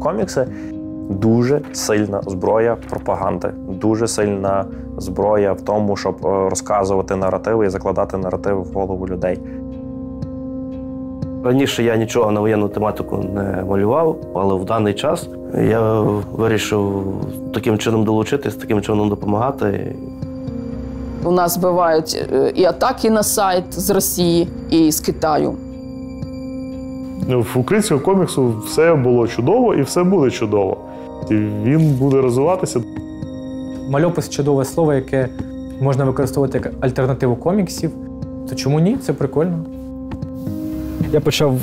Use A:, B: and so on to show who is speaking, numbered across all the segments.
A: Комікси – дуже сильна зброя пропаганди, дуже сильна зброя в тому, щоб розказувати наративи і закладати наративи в голову людей.
B: Раніше я нічого на воєнну тематику не малював, але в даний час я вирішив таким чином долучитись, таким чином допомагати.
C: У нас бувають і атаки на сайт з Росії, і з Китаю.
D: В українському коміксу все було чудово і все буде чудово. І він буде розвиватися.
E: Мальопис – чудове слово, яке можна використовувати як альтернативу коміксів. То чому ні? Це прикольно.
F: Я почав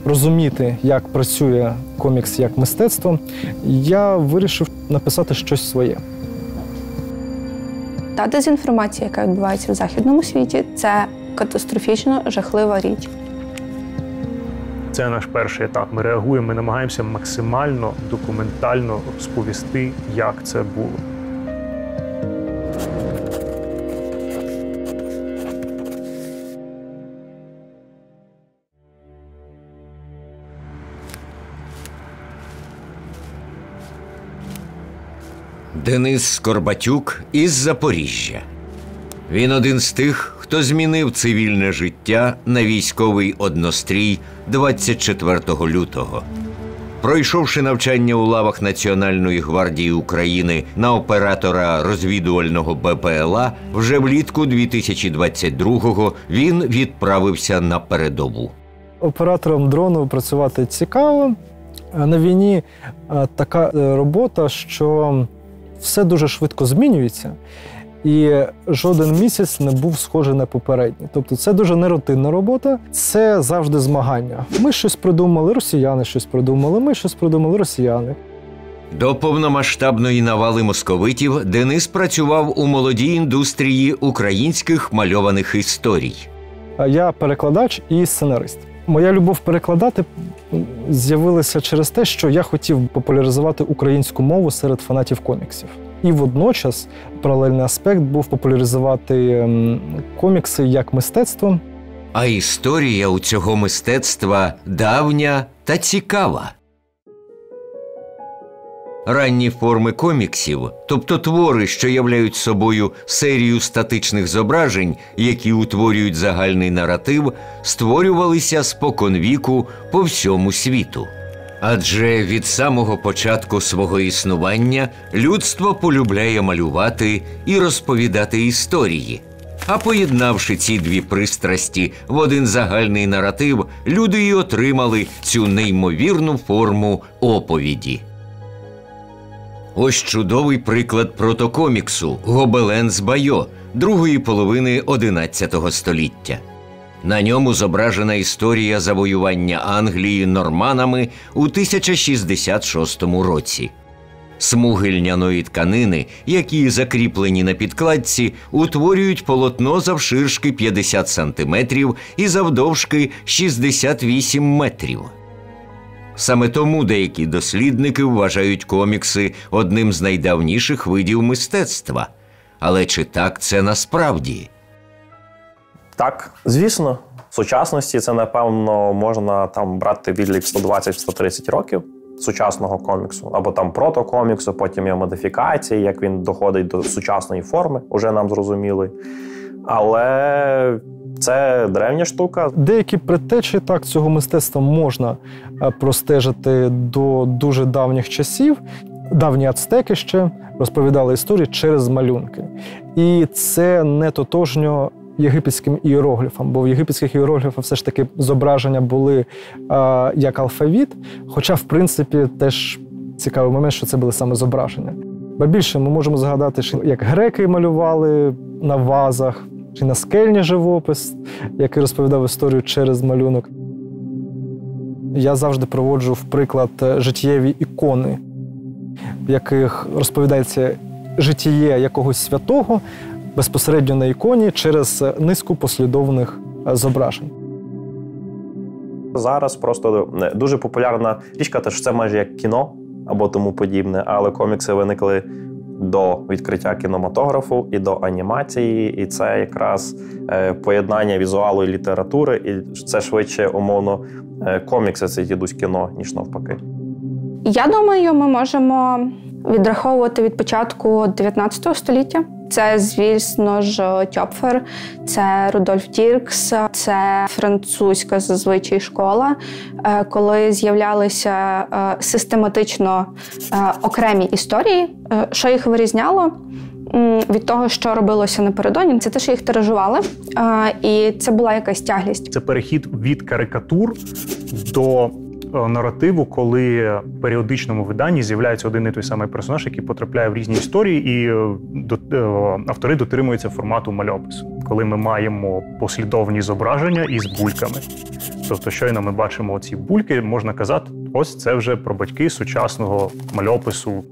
F: розуміти, як працює комікс як мистецтво. Я вирішив написати щось своє.
G: Та дезінформація, яка відбувається в західному світі, це катастрофічно жахлива річ.
D: Це наш перший етап. Ми реагуємо, ми намагаємося максимально документально розповісти, як це було.
H: Денис Скорбатюк із Запоріжжя. Він один з тих, хто змінив цивільне життя на військовий однострій 24 лютого. Пройшовши навчання у лавах Національної гвардії України на оператора розвідувального БПЛА, вже влітку 2022-го він відправився на передову.
F: Оператором дрону працювати цікаво. На війні така робота, що все дуже швидко змінюється, і жоден місяць не був схожий на попередній. Тобто це дуже нерутинна робота, це завжди змагання. Ми щось придумали, росіяни щось придумали, ми щось придумали, росіяни.
H: До повномасштабної навали московитів Денис працював у молодій індустрії українських мальованих історій.
F: Я перекладач і сценарист. Моя любов перекладати з'явилася через те, що я хотів популяризувати українську мову серед фанатів коміксів. І водночас паралельний аспект був популяризувати комікси як мистецтво.
H: А історія у цього мистецтва давня та цікава. Ранні форми коміксів, тобто твори, що являють собою серію статичних зображень, які утворюють загальний наратив, створювалися споконвіку по всьому світу. Адже від самого початку свого існування людство полюбляє малювати і розповідати історії. А поєднавши ці дві пристрасті в один загальний наратив, люди й отримали цю неймовірну форму оповіді. Ось чудовий приклад протокоміксу «Гобелен з Байо» другої половини XI століття. На ньому зображена історія завоювання Англії норманами у 1066 році. Смуги льняної тканини, які закріплені на підкладці, утворюють полотно завширшки 50 сантиметрів і завдовжки 68 метрів. Саме тому деякі дослідники вважають комікси одним з найдавніших видів мистецтва. Але чи так це насправді?
A: Так, звісно. В сучасності це, напевно, можна там брати відлік 120-130 років сучасного коміксу, або там протокоміксу, потім є модифікації, як він доходить до сучасної форми, уже нам зрозуміли. Але це древня штука.
F: Деякі предтечі так цього мистецтва можна простежити до дуже давніх часів. Давні ацтеки ще розповідали історії через малюнки. І це не тотожньо єгипетським ієрогліфам, бо в єгипетських ієрогліфах все ж таки зображення були як алфавіт, хоча, в принципі, теж цікавий момент, що це були саме зображення. Ба більше ми можемо згадати, що як греки малювали на вазах, чи наскельний живопис, який розповідав історію через малюнок. Я завжди проводжу в приклад життєві ікони, в яких розповідається життєє якогось святого безпосередньо на іконі через низку послідовних зображень.
A: Зараз просто дуже популярна річ, що це майже як кіно або тому подібне, але комікси виникли до відкриття кінематографу і до анімації, і це якраз поєднання візуалу і літератури, і це швидше, умовно, комікси це дідусь кіно, ніж навпаки.
G: Я думаю, ми можемо відраховувати від початку 19 століття. Це, звісно ж, Тьопфер, це Рудольф Діркс, це французька зазвичай школа, коли з'являлися систематично окремі історії. Що їх вирізняло від того, що робилося напередодні, це те, що їх тиражували, і це була якась тяглість.
D: Це перехід від карикатур до наративу, коли в періодичному виданні з'являється один і той самий персонаж, який потрапляє в різні історії, і автори дотримуються формату мальопису, коли ми маємо послідовні зображення із бульками. Тобто, щойно ми бачимо ці бульки, можна казати, ось це вже про батьки сучасного мальопису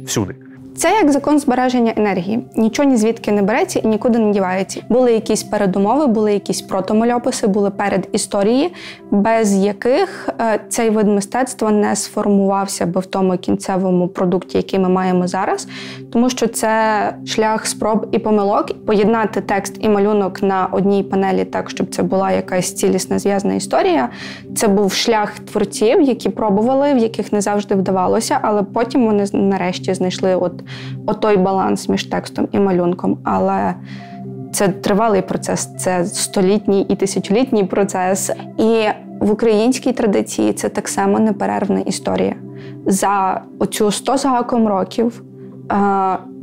D: всюди.
G: Це як закон збереження енергії. Нічого ні звідки не береться і нікуди не дівається. Були якісь передумови, були якісь протомальописи, були передісторії, без яких цей вид мистецтва не сформувався би в тому кінцевому продукті, який ми маємо зараз. Тому що це шлях спроб і помилок. Поєднати текст і малюнок на одній панелі так, щоб це була якась цілісна зв'язана історія. Це був шлях творців, які пробували, в яких не завжди вдавалося, але потім вони нарешті знайшли той баланс між текстом і малюнком. Але це тривалий процес, це столітній і тисячолітній процес. І в українській традиції це так само неперервна історія. За оцю 100 з гаком років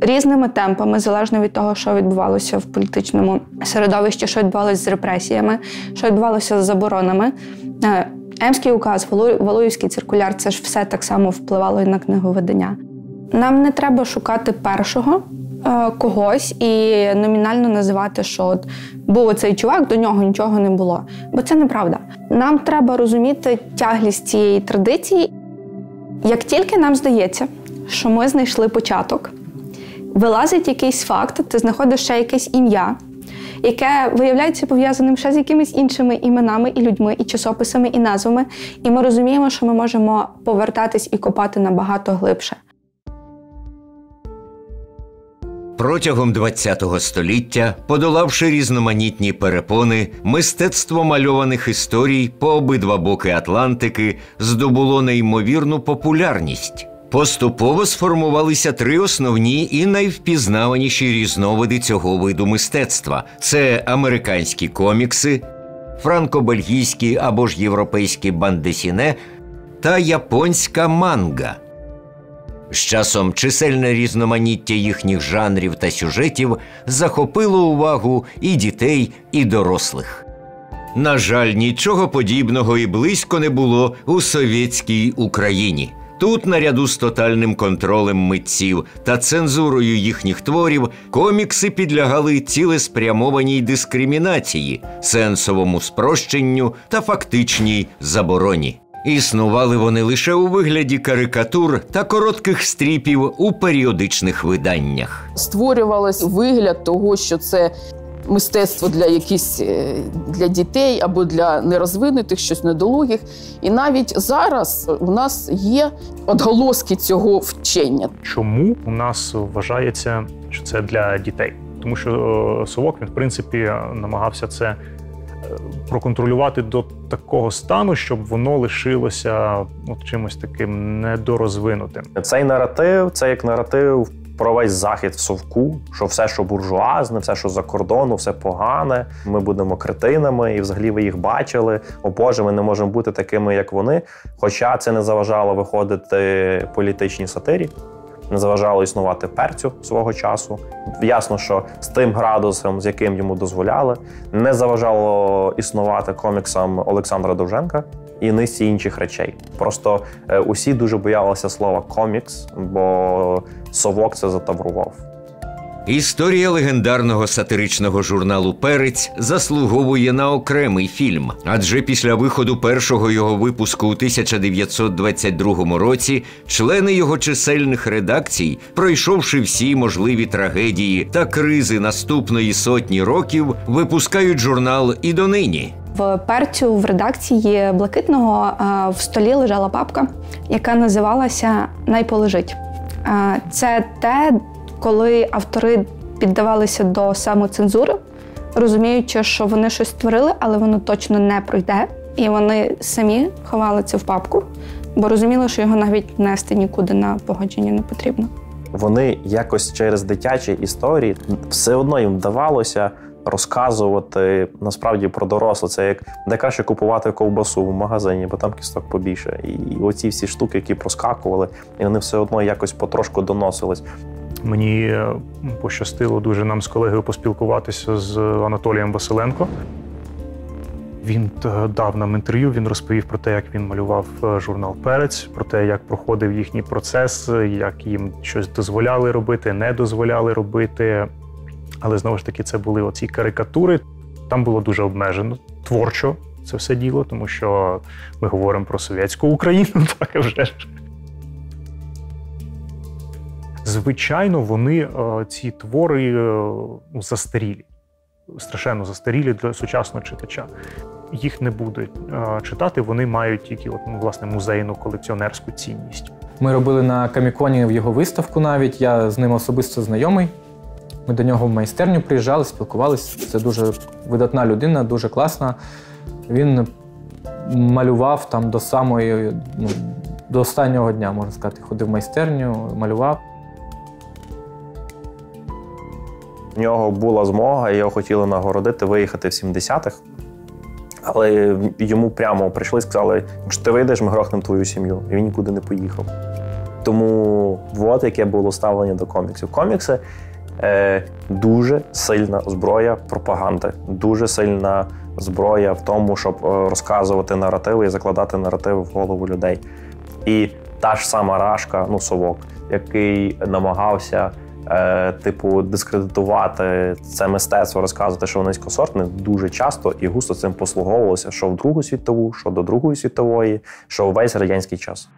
G: різними темпами, залежно від того, що відбувалося в політичному середовищі, що відбувалося з репресіями, що відбувалося з заборонами. Емський указ, Валуївський циркуляр – це ж все так само впливало і на книговидання. Нам не треба шукати першого когось і номінально називати, що от був оцей чувак, до нього нічого не було. Бо це неправда. Нам треба розуміти тяглість цієї традиції. Як тільки нам здається, що ми знайшли початок, вилазить якийсь факт, ти знаходиш ще якесь ім'я, яке виявляється пов'язаним ще з якимись іншими іменами і людьми, і часописами, і назвами. І ми розуміємо, що ми можемо повертатись і копати набагато глибше.
H: Протягом ХХ століття, подолавши різноманітні перепони, мистецтво мальованих історій по обидва боки Атлантики здобуло неймовірну популярність. Поступово сформувалися 3 основні і найвпізнаваніші різновиди цього виду мистецтва. Це американські комікси, франко-бельгійські або ж європейські бандесіне та японська манга. З часом чисельне різноманіття їхніх жанрів та сюжетів захопило увагу і дітей, і дорослих. На жаль, нічого подібного і близько не було у совєтській Україні. Тут, наряду з тотальним контролем митців та цензурою їхніх творів, комікси підлягали цілеспрямованій дискримінації, сенсовому спрощенню та фактичній забороні. Існували вони лише у вигляді карикатур та коротких стріпів у періодичних виданнях.
C: Створювалось вигляд того, що це мистецтво для дітей або для нерозвинутих, щось недолугих. І навіть зараз у нас є відголоски цього вчення.
D: Чому у нас вважається, що це для дітей? Тому що Совок, він, в принципі, намагався це проконтролювати до такого стану, щоб воно лишилося чимось таким недорозвинутим.
A: Цей наратив – це як наратив про весь захід в Совку, що все, що буржуазне, все, що за кордону, все погане, ми будемо кретинами, і взагалі ви їх бачили. О Боже, ми не можемо бути такими, як вони. Хоча це не заважало виходити політичній сатирі, не заважало існувати перцю свого часу. Ясно, що з тим градусом, з яким йому дозволяли, не заважало існувати коміксам Олександра Довженка і низці інших речей. Просто усі дуже боялися слова «комікс», бо Совок це затаврував.
H: Історія легендарного сатиричного журналу «Перець» заслуговує на окремий фільм. Адже після виходу першого його випуску у 1922 році члени його чисельних редакцій, пройшовши всі можливі трагедії та кризи наступної сотні років, випускають журнал і донині.
G: В «Перцю» в редакції «Блакитного» в столі лежала папка, яка називалася «Най полежить». Це те, коли автори піддавалися до самоцензури, розуміючи, що вони щось створили, але воно точно не пройде. І вони самі ховали це в папку, бо розуміли, що його навіть нести нікуди на погодження не потрібно.
A: Вони якось через дитячі історії все одно їм вдавалося розказувати насправді про доросле. Це як де краще купувати ковбасу в магазині, бо там кісток побільше. І оці всі штуки, які проскакували, і вони все одно якось потрошку доносились.
D: Мені пощастило дуже нам з колегою поспілкуватися з Анатолієм Василенко. Він дав нам інтерв'ю, він розповів про те, як він малював журнал «Перець», про те, як проходив їхній процес, як їм щось дозволяли робити, не дозволяли робити. Але, знову ж таки, це були оці карикатури. Там було дуже обмежено, творчо це все діло, тому що ми говоримо про совєтську Україну, так вже ж. Звичайно, вони, ці твори, застарілі. Страшенно застарілі для сучасного читача. Їх не будуть читати, вони мають тільки власне музейну колекціонерську цінність.
E: Ми робили на Коміконі в його виставку навіть, я з ним особисто знайомий. Ми до нього в майстерню приїжджали, спілкувалися. Це дуже видатна людина, дуже класна. Він малював там до самої, до останнього дня, можна сказати. Ходив в майстерню, малював.
A: У нього була змога, його хотіли нагородити, виїхати в 70-х. Але йому прямо прийшли і сказали, якщо ти вийдеш, ми грохнемо твою сім'ю. І він нікуди не поїхав. Тому от яке було ставлення до коміксів. Комікси дуже сильна зброя пропаганди, дуже сильна зброя в тому, щоб розказувати наративи і закладати наративи в голову людей. І та ж сама Рашка, Совок, який намагався дискредитувати це мистецтво, розказувати, що воно низькосортне, дуже часто і густо цим послуговувалося, що в Другу світову, що до Другої світової, що увесь радянський час.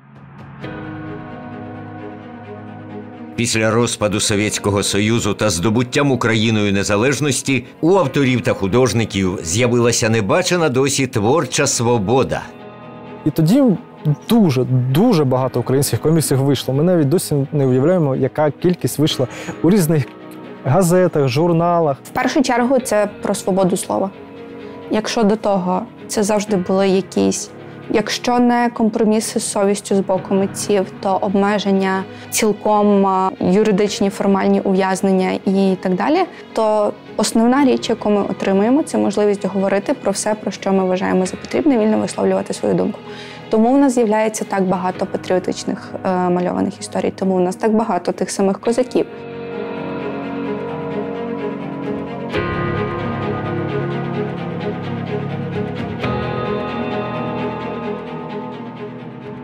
H: Після розпаду Совєтського Союзу та здобуттям Україною незалежності у авторів та художників з'явилася небачена досі творча свобода.
F: І тоді дуже багато українських коміксів вийшло. Ми навіть досі не уявляємо, яка кількість вийшла у різних газетах, журналах.
G: В першу чергу це про свободу слова. Якщо до того це завжди були якісь, якщо не компроміси з совістю з боку митців, то обмеження, цілком юридичні формальні ув'язнення і так далі, то основна річ, яку ми отримуємо, це можливість говорити про все, про що ми вважаємо за потрібне, вільно висловлювати свою думку. Тому в нас з'являється так багато патріотичних мальованих історій, тому в нас так багато тих самих козаків.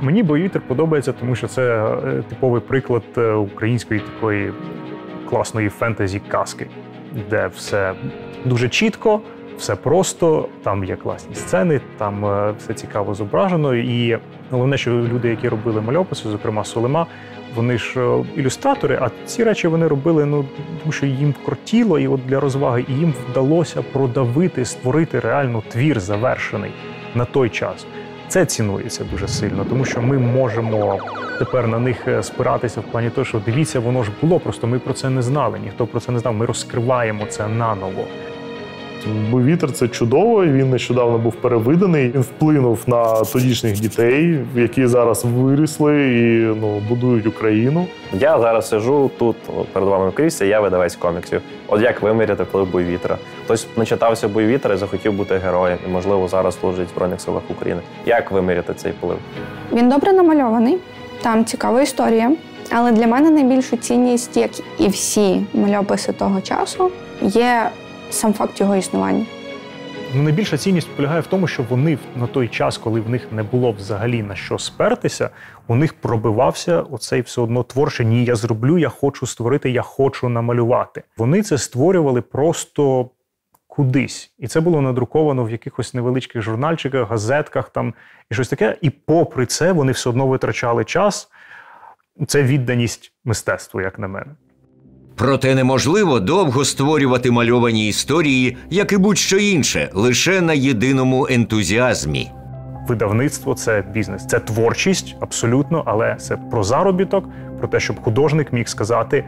D: Мені «Бой вітер» подобається, тому що це типовий приклад української такої класної фентезі-казки, де все дуже чітко, все просто, там є класні сцени, там все цікаво зображено. І головне, що люди, які робили мальописи, зокрема Сулейма, вони ж ілюстратори, а ці речі вони робили, тому що їм кортіло, і от для розваги, і їм вдалося продавити, створити реально твір завершений на той час. Це цінується дуже сильно, тому що ми можемо тепер на них спиратися в плані того, що дивіться, воно ж було, просто ми про це не знали, ніхто про це не знав, ми розкриваємо це наново.
I: «Бой вітер» – це чудово, він нещодавно був перевиданий. Він вплинув на тодішніх дітей, які зараз виросли і будують Україну.
A: Я зараз сиджу тут перед вами в кріслі, я видавець коміксів. От як виміряти вплив «Бой вітра»? Хтось начитався «Бой вітра» і захотів бути героєм, і, можливо, зараз служить в Збройних силах України. Як виміряти цей вплив?
G: Він добре намальований, там цікава історія. Але для мене найбільшу цінність, як і всі мальописи того часу, є сам факт його існування.
D: Найбільша цінність полягає в тому, що вони на той час, коли в них не було взагалі на що спертися, у них пробивався оцей все одно творче «ні, я зроблю, я хочу створити, я хочу намалювати». Вони це створювали просто кудись. І це було надруковано в якихось невеличких журнальчиках, газетках там і щось таке. І попри це вони все одно витрачали час. Це відданість мистецтву, як на мене.
H: Проте неможливо довго створювати мальовані історії, як і будь-що інше, лише на єдиному ентузіазмі.
D: Видавництво – це бізнес, це творчість, абсолютно, але це про заробіток, про те, щоб художник міг сказати,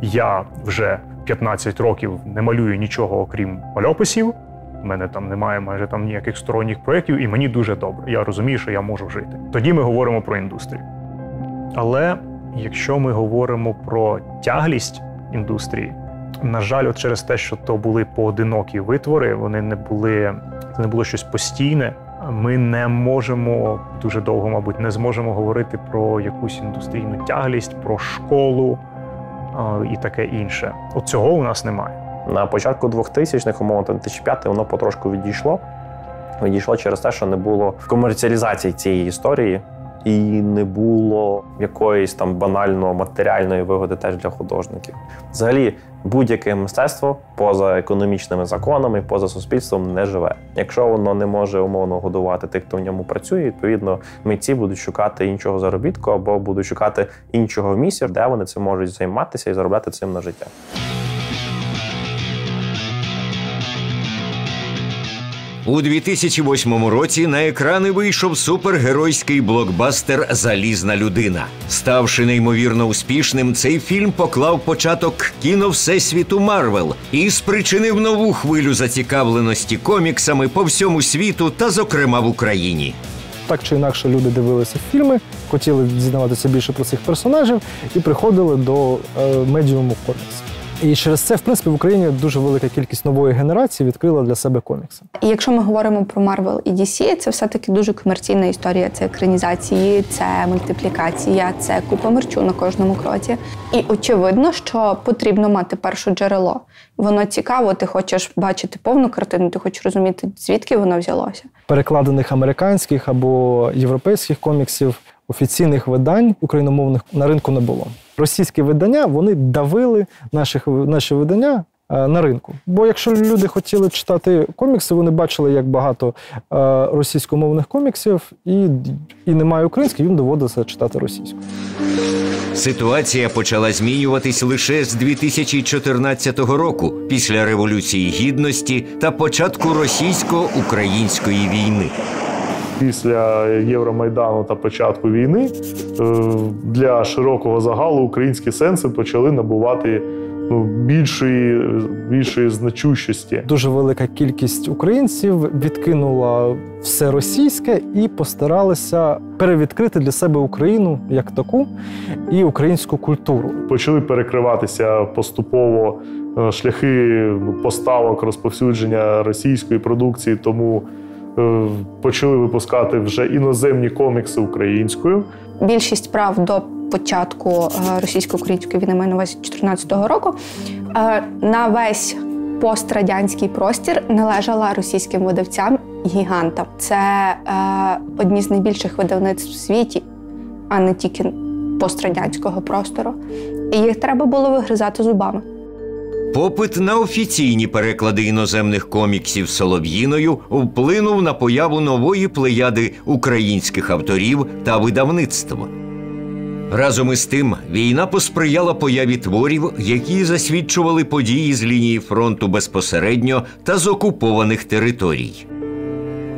D: я вже 15 років не малюю нічого, окрім мальописів, в мене там немає майже там ніяких сторонніх проєктів, і мені дуже добре. Я розумію, що я можу жити. Тоді ми говоримо про індустрію. Але якщо ми говоримо про тяглість індустрії, на жаль, от через те, що то були поодинокі витвори, це не було щось постійне, ми не можемо дуже довго, мабуть, не зможемо говорити про якусь індустрійну тяглість, про школу і таке інше. От цього у нас немає.
A: На початку 2000-х, умовно, 2005 воно потрошку відійшло. Відійшло через те, що не було комерціалізації цієї історії і не було якоїсь там банально матеріальної вигоди теж для художників. Взагалі, будь-яке мистецтво поза економічними законами, поза суспільством не живе. Якщо воно не може умовно годувати тих, хто в ньому працює, відповідно, митці будуть шукати іншого заробітку або будуть шукати іншого місця, де вони цим можуть займатися і заробляти цим на життя.
H: У 2008 році на екрани вийшов супергеройський блокбастер «Залізна людина». Ставши неймовірно успішним, цей фільм поклав початок кіно-всесвіту Марвел і спричинив нову хвилю зацікавленості коміксами по всьому світу та, зокрема, в Україні.
F: Так чи інакше люди дивилися фільми, хотіли дізнаватися більше про цих персонажів і приходили до медіуму коміксів. І через це, в принципі, в Україні дуже велика кількість нової генерації відкрила для себе комікси.
G: І якщо ми говоримо про Marvel і DC, це все-таки дуже комерційна історія. Це екранізації, це мультиплікація, це купа мерчу на кожному кроці. І очевидно, що потрібно мати перше джерело. Воно цікаво, ти хочеш бачити повну картину, ти хочеш розуміти, звідки воно взялося. Перекладених
F: американських або європейських коміксів, офіційних видань україномовних на ринку не було. Російські видання, вони давили наші видання на ринку. Бо якщо люди хотіли читати комікси, вони бачили, як багато російськомовних коміксів, і немає українських, їм доводилося читати російську.
H: Ситуація почала змінюватись лише з 2014 року, після Революції Гідності та початку російсько-української війни.
I: Після Євромайдану та початку війни для широкого загалу українські сенси почали набувати більшої значущості.
F: Дуже велика кількість українців відкинула все російське і постаралися перевідкрити для себе Україну як таку і українську культуру.
I: Почали перекриватися поступово шляхи поставок, розповсюдження російської продукції, тому почали випускати вже іноземні комікси українською.
G: Більшість прав до початку російсько-української війни, маю на увазі 2014 року, на весь пострадянський простір належала російським видавцям-гігантам. Це одні з найбільших видавництв в світі, а не тільки пострадянського простору. І їх треба було вигризати зубами.
H: Попит на офіційні переклади іноземних коміксів Солов'їною вплинув на появу нової плеяди українських авторів та видавництв. Разом із тим, війна посприяла появі творів, які засвідчували події з лінії фронту безпосередньо та з окупованих територій.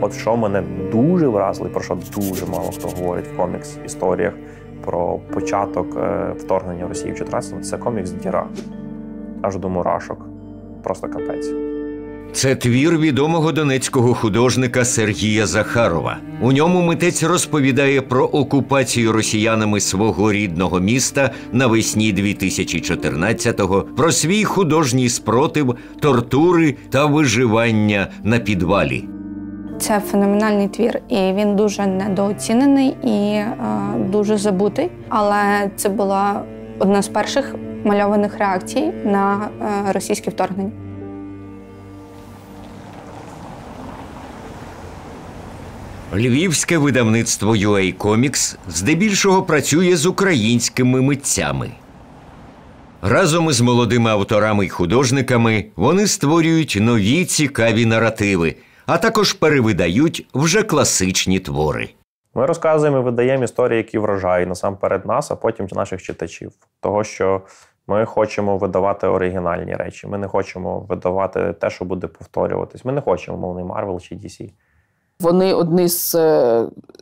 A: От що мене дуже вразило, про що дуже мало хто говорить в комікс-історіях про початок вторгнення Росії в 14-му, це комікс «Діра». Аж до мурашок. Просто капець.
H: Це твір відомого донецького художника Сергія Захарова. У ньому митець розповідає про окупацію росіянами свого рідного міста навесні 2014-го, про свій художній спротив, тортури та виживання на підвалі.
G: Це феноменальний твір, і він дуже недооцінений і дуже забутий. Але це була одна з перших мальованих реакцій на російське вторгнення.
H: Львівське видавництво UA Comics здебільшого працює з українськими митцями. Разом із молодими авторами й художниками вони створюють нові цікаві наративи, а також перевидають вже класичні твори.
A: Ми розказуємо і видаємо історії, які вражають насамперед нас, а потім наших читачів. Того, що ми хочемо видавати оригінальні речі, ми не хочемо видавати те, що буде повторюватись. Ми не хочемо мовний Marvel чи DC.
C: Вони одні з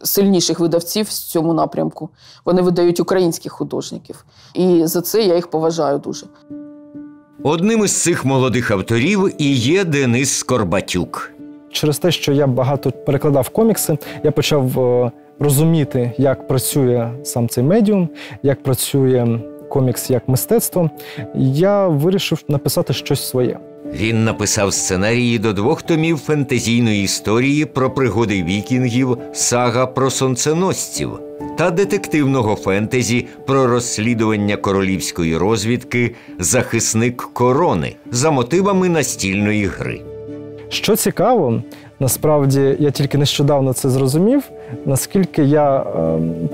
C: сильніших видавців в цьому напрямку. Вони видають українських художників. І за це я їх поважаю дуже.
H: Одним із цих молодих авторів і є Денис Скорбатюк.
F: Через те, що я багато перекладав комікси, я почав розуміти, як працює сам цей медіум, як працює комікс як мистецтво. Я вирішив написати щось своє.
H: Він написав сценарії до 2 томів фентезійної історії про пригоди вікінгів «Сага про сонценосців» та детективного фентезі про розслідування королівської розвідки «Захисник корони» за мотивами настільної гри.
F: Що цікаво, насправді я тільки нещодавно це зрозумів, наскільки я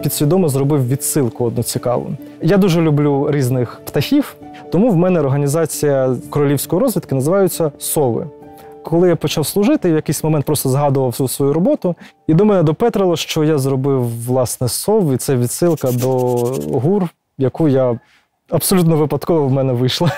F: підсвідомо зробив відсилку одну цікаву. Я дуже люблю різних птахів, тому в мене організація королівської розвідки називається «Сови». Коли я почав служити, в якийсь момент просто згадував всю свою роботу, і до мене допетрило, що я зробив, власне, сов, і це відсилка до ГУР, яку я абсолютно випадково в мене вийшла.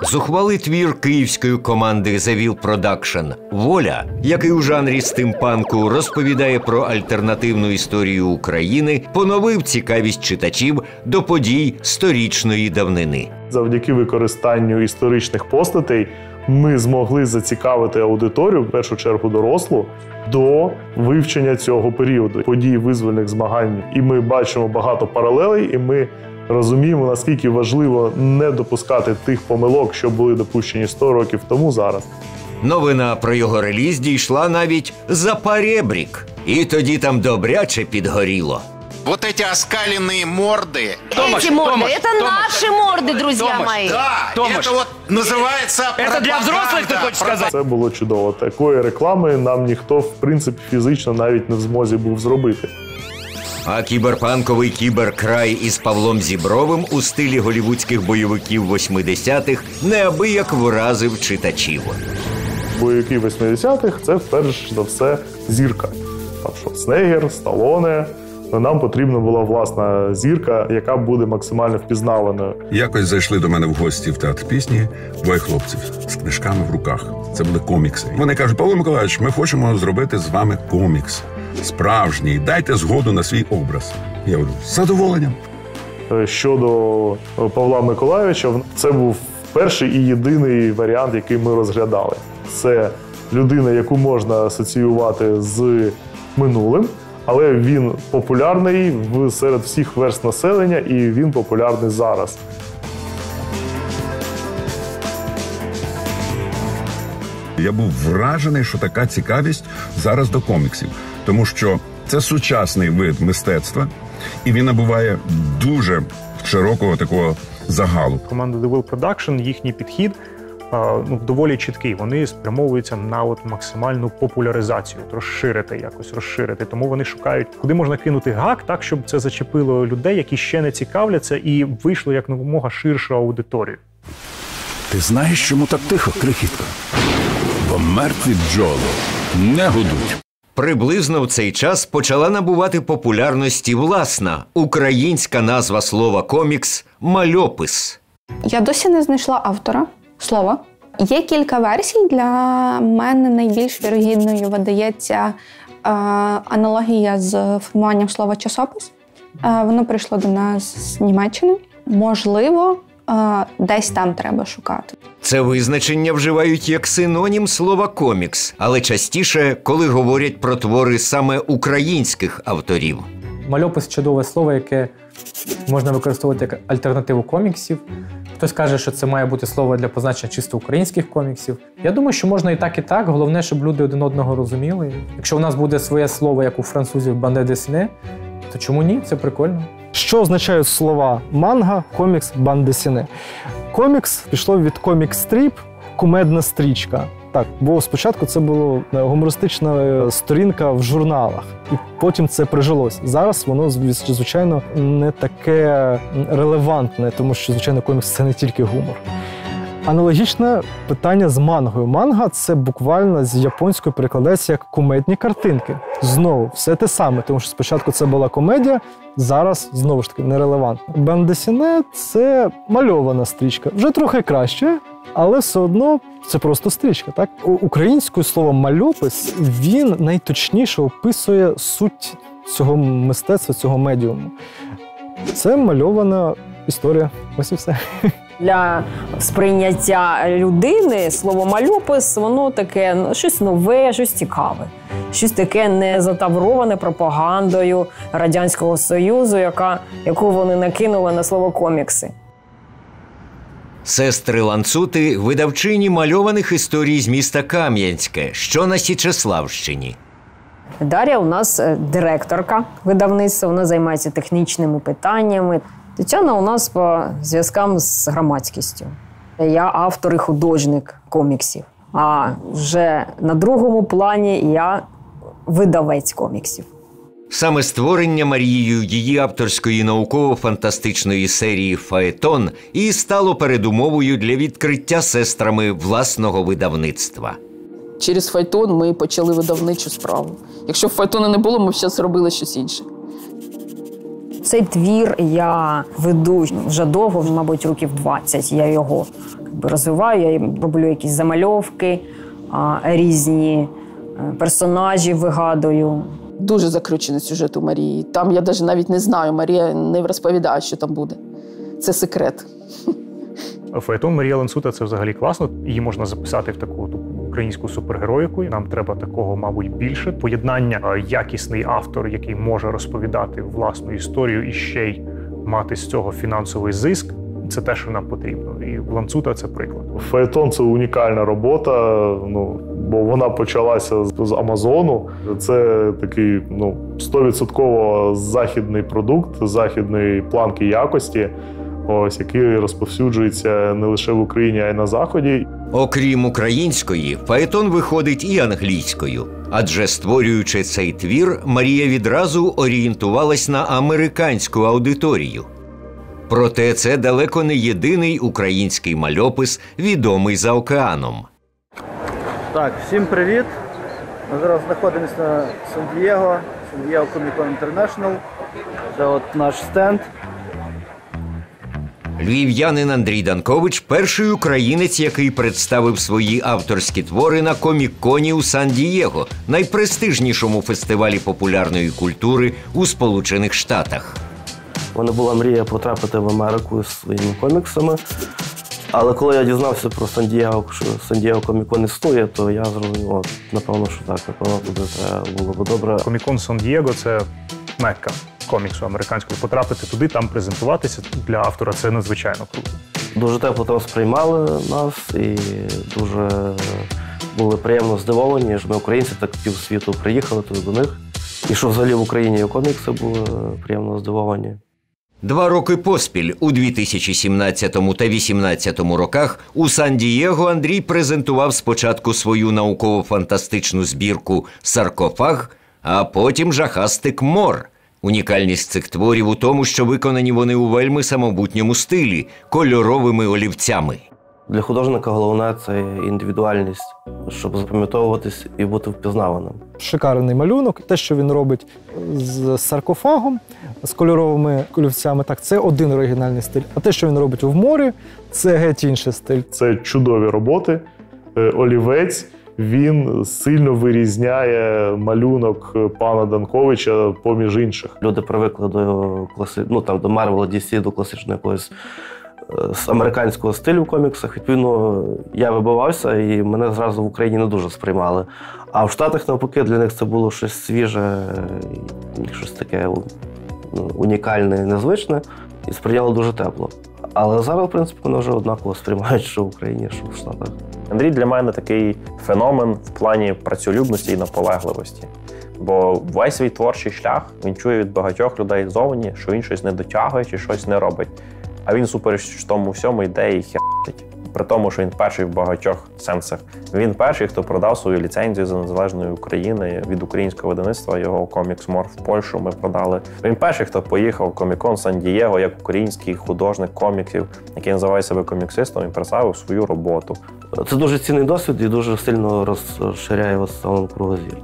H: Зухвалий твір київської команди The Will Production «Воля», який у жанрі стимпанку розповідає про альтернативну історію України, поновив цікавість читачів до подій сторічної давнини.
I: Завдяки використанню історичних постатей ми змогли зацікавити аудиторію, в першу чергу дорослу, до вивчення цього періоду, подій визвольних змагань. І ми бачимо багато паралелей, і ми розуміємо, наскільки важливо не допускати тих помилок, що були допущені 100 років тому зараз.
H: Новина про його реліз дійшла навіть за поребрик. І тоді там добряче підгоріло.
J: Вот эти оскаленные морды.
K: Эти морды, это наши морды, друзья мои.
J: Да, это вот называется
L: Это для взрослых, ты хочешь сказать?
I: Це було чудово. Такої реклами нам ніхто, в принципі, фізично навіть не в змозі був зробити.
H: А кіберпанковий кіберкрай із Павлом Зібровим у стилі голівудських бойовиків 80-х неабияк вразив читачів.
I: Бойовики 80-х – це, перш за все, зірка. Там Шварценеггер, Сталлоне. Нам потрібна була власна зірка, яка буде максимально впізнаваною.
M: Якось зайшли до мене в гості в театр пісні двоє хлопців з книжками в руках. Це були комікси. Вони кажуть: Павло Миколаївич, ми хочемо зробити з вами комікс. Справжній. Дайте згоду на свій образ. Я говорю, з задоволенням.
I: Щодо Павла Миколаївича, це був перший і єдиний варіант, який ми розглядали. Це людина, яку можна асоціювати з минулим, але він популярний серед всіх верств населення, і він популярний зараз.
M: Я був вражений, що така цікавість зараз до коміксів. Тому що це сучасний вид мистецтва, і він набуває дуже широкого такого загалу.
D: Команда The Will Production, їхній підхід доволі чіткий. Вони спрямовуються на максимальну популяризацію, розширити. Тому вони шукають, куди можна кинути гак, так, щоб це зачепило людей, які ще не цікавляться, і вийшло якомога ширшу аудиторію.
N: Ти знаєш, чому так тихо, крихітка? Бо мертві бджоли не гудуть.
H: Приблизно в цей час почала набувати популярності власна українська назва слова «комікс» – «мальопис».
G: Я досі не знайшла автора слова. Є кілька версій. Для мене найбільш вірогідною видається аналогія з формуванням слова «часопис». Воно прийшло до нас з Німеччини. Можливо, десь там треба шукати.
H: Це визначення вживають як синонім слова «комікс», але частіше, коли говорять про твори саме українських авторів.
E: Мальопис – чудове слово, яке можна використовувати як альтернативу коміксів. Хтось каже, що це має бути слово для позначення чисто українських коміксів. Я думаю, що можна і так, і так. Головне, щоб люди один одного розуміли. Якщо у нас буде своє слово, як у французів «банде десіне», то чому ні? Це прикольно.
F: Що означають слова манга, комікс, бан-десіне? Комікс пішло від комік-стріп, кумедна стрічка. Так, бо спочатку це була гумористична сторінка в журналах, і потім це прижилось. Зараз воно, звичайно, не таке релевантне, тому що, звичайно, комікс – це не тільки гумор. Аналогічне питання з мангою. Манга – це буквально з японської перекладається як кумедні картинки. Знову, все те саме, тому що спочатку це була комедія, зараз, знову ж таки, нерелевантно. Бан-десіне – це мальована стрічка. Вже трохи краще, але все одно це просто стрічка, так? Українською словом «мальопис» він найточніше описує суть цього мистецтва, цього медіуму. Це мальована історія. Ось і все.
O: Для сприйняття людини слово «мальопис» воно таке щось нове, щось цікаве. Щось таке не затавроване пропагандою Радянського Союзу, яку вони накинули на слово «комікси».
H: Сестри Ланцути – видавчині мальованих історій з міста Кам'янське, що на Січеславщині.
O: Дар'я у нас директорка видавництва, вона займається технічними питаннями. Тетяна у нас по зв'язкам з громадськістю. Я автор і художник коміксів. А вже на другому плані я видавець коміксів.
H: Саме створення Марією її авторської науково-фантастичної серії «Фаетон» і стало передумовою для відкриття сестрами власного видавництва.
C: Через «Фаетон» ми почали видавничу справу. Якщо б «Фаетону» не було, ми б зараз робили щось інше.
O: Цей твір я веду вже довго, мабуть, років 20. Я його розвиваю, я роблю якісь замальовки, різні персонажі вигадую.
C: Дуже закручений сюжет у Марії. Там я навіть не знаю, Марія не розповідає, що там буде. Це секрет.
D: Фаетон Марія Ланцута – це взагалі класно. Її можна записати в таку українську супергероїку. Нам треба такого, мабуть, більше. Поєднання якісний автор, який може розповідати власну історію і ще й мати з цього фінансовий зиск. Це те, що нам потрібно. І Ланцута – це приклад.
I: Фаетон – це унікальна робота, бо вона почалася з Амазону. Це такий 100% західний продукт, західної планки якості, який розповсюджується не лише в Україні, а й на Заході.
H: Окрім української, «Фаетон» виходить і англійською. Адже, створюючи цей твір, Марія відразу орієнтувалась на американську аудиторію. Проте це далеко не єдиний український мальопис, відомий за океаном.
P: Так, всім привіт! Ми зараз знаходимося на Сан-Дієго, Сан-Дієго Комік-Кон Інтернешнл. Це от наш стенд.
H: Львів'янин Андрій Данкович – перший українець, який представив свої авторські твори на Комік-Коні у Сан-Дієго, найпрестижнішому фестивалі популярної культури у Сполучених Штатах.
B: У мене була мрія потрапити в Америку з своїми коміксами. Але коли я дізнався про Сан-Дієго, що Сан-Дієго Комік-Кон існує, то я зрозумів, напевно, що так, напевно, туди треба було б добре.
D: Комік-Кон Сан-Дієго – це мекка коміксу американського. Потрапити туди, там презентуватися для автора – це надзвичайно круто.
B: Дуже тепло там сприймали нас і дуже були приємно здивовані, що ми українці так півсвіту приїхали туди до них. І що взагалі в Україні є комікси, були приємно здивовані.
H: 2 роки поспіль, у 2017 та 2018 роках, у Сан-Дієго Андрій презентував спочатку свою науково-фантастичну збірку «Саркофаг», а потім «Жахастик Мор». Унікальність цих творів у тому, що виконані вони у вельми самобутньому стилі, кольоровими олівцями.
B: Для художника головне – це індивідуальність, щоб запам'ятовуватись і бути впізнаваним.
F: Шикарний малюнок. Те, що він робить з саркофагом, з кольоровими олівцями, так, це один оригінальний стиль. А те, що він робить в морі, це геть інший стиль.
I: Це чудові роботи. Олівець, він сильно вирізняє малюнок пана Данковича поміж інших.
B: Люди привикли до Марвела, DC, до класичної якоїсь з американського стилю в коміксах. Відповідно, я вибивався, і мене зразу в Україні не дуже сприймали. А в Штатах, навпаки, для них це було щось свіже, щось таке унікальне, незвичне, і сприйняли дуже тепло. Але зараз, в принципі, вони вже однаково сприймають, що в Україні, що в Штатах.
A: Андрій для мене такий феномен в плані працелюбності і наполегливості. Бо весь свій творчий шлях він чує від багатьох людей ззовні, що він щось не дотягує чи щось не робить. А він супереч тому всьому йде і херчить. При тому, що він перший в багатьох сенсах. Він перший, хто продав свою ліцензію за незалежної України від українського видавництва, його комікс «Мор» в Польщу ми продали. Він перший, хто поїхав в Комік-Кон Сан-Дієго як український художник коміксів, який називає себе коміксистом, і представив свою роботу.
B: Це дуже цінний досвід і дуже сильно розширяє кругозір.